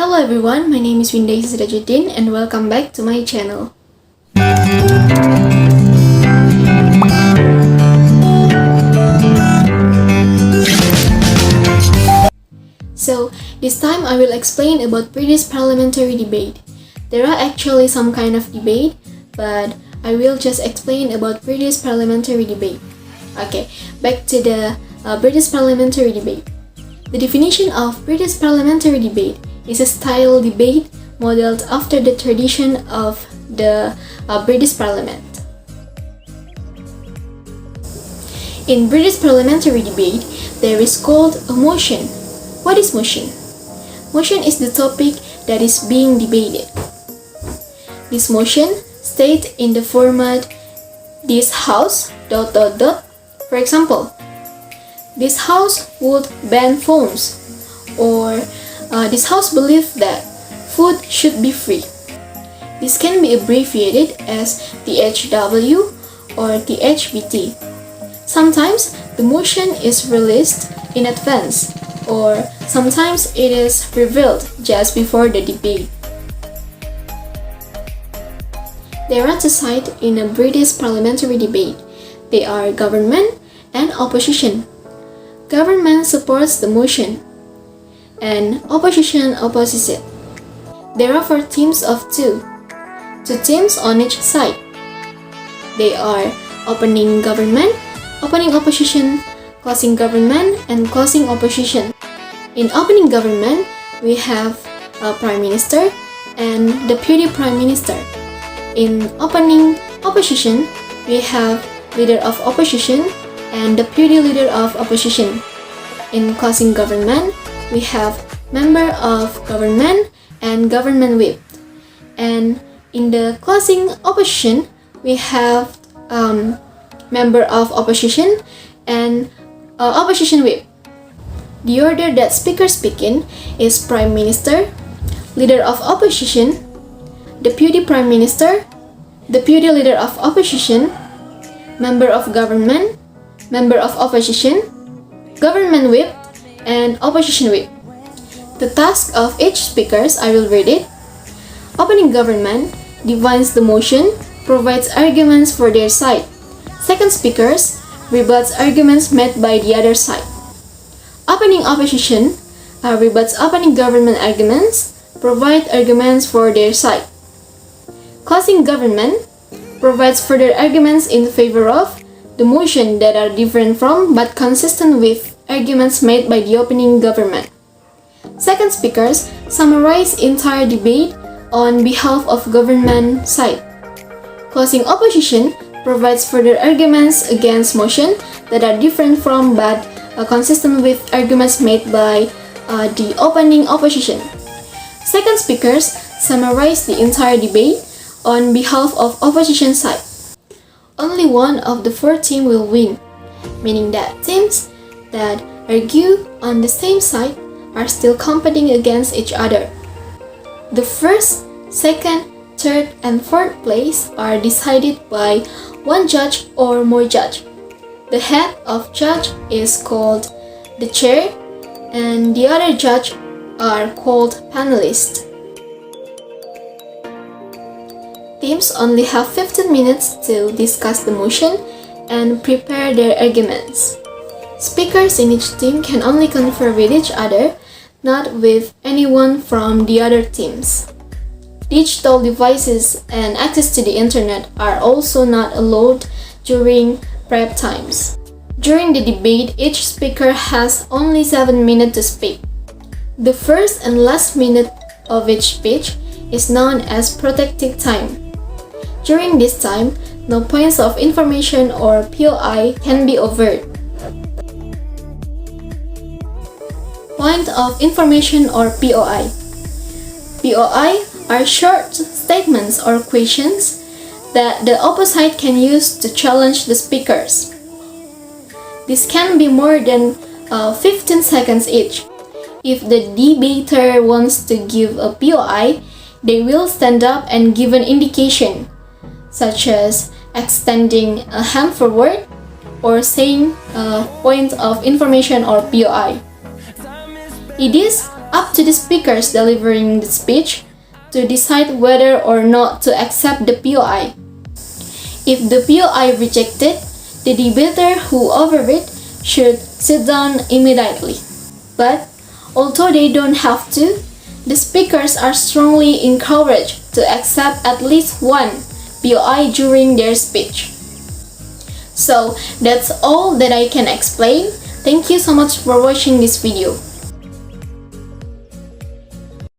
Hello everyone, my name is Winda Sirajuddin and welcome back to my channel. So, this time I will explain about British parliamentary debate. There are actually some kind of debate, but I will just explain about British parliamentary debate. Okay, back to the British parliamentary debate. The definition of British parliamentary debate is a style debate modeled after the tradition of the British Parliament. In British parliamentary debate, there is called a motion. What is motion? Motion is the topic that is being debated. This motion states in the format this house ... For example, this house would ban phones, or this house believes that food should be free. This can be abbreviated as THW or THBT. Sometimes the motion is released in advance, or sometimes it is revealed just before the debate. There are two sides in a British parliamentary debate. They are government and opposition. Government supports the motion, and opposition opposes it. There are 4 teams of 2 teams on each side. They are opening government, opening opposition, closing government, and closing opposition. In opening government, we have a Prime Minister and Deputy Prime Minister. In opening opposition, we have Leader of Opposition and Deputy Leader of Opposition. In closing government, we have Member of Government and Government Whip. And in the closing opposition, we have Member of Opposition and Opposition Whip. The order that speakers speak in is Prime Minister, Leader of Opposition, Deputy Prime Minister, Deputy Leader of Opposition, Member of Government, Member of Opposition, Government Whip, and Opposition Whip. The task of each speakers, I will read it. Opening government defines the motion, provides arguments for their side. Second speakers rebuts arguments made by the other side. Opening opposition rebuts opening government arguments, provide arguments for their side. Closing government provides further arguments in favor of the motion that are different from but consistent with arguments made by the opening government. Second speakers summarize entire debate on behalf of government side. Closing opposition provides further arguments against motion that are different from but consistent with arguments made by the opening opposition. Second speakers summarize the entire debate on behalf of opposition side. Only one of the 4 teams will win, meaning that teams that argue on the same side are still competing against each other. The first, second, third, and fourth place are decided by one judge or more judge. The head of judge is called the chair, and the other judge are called panelists. Teams only have 15 minutes to discuss the motion and prepare their arguments. Speakers in each team can only confer with each other, not with anyone from the other teams. Digital devices and access to the internet are also not allowed during prep times. During the debate, each speaker has only 7 minutes to speak. The first and last minute of each speech is known as protected time. During this time, no points of information or POI can be offered. Point of information or POI. POI are short statements or questions that the opposite can use to challenge the speakers. This can be more than 15 seconds each. If the debater wants to give a POI, they will stand up and give an indication, such as extending a hand forward or saying a point of information or POI. It is up to the speakers delivering the speech to decide whether or not to accept the POI. If the POI rejected, the debater who overread should sit down immediately. But although they don't have to, the speakers are strongly encouraged to accept at least one POI during their speech. So that's all that I can explain. Thank you so much for watching this video.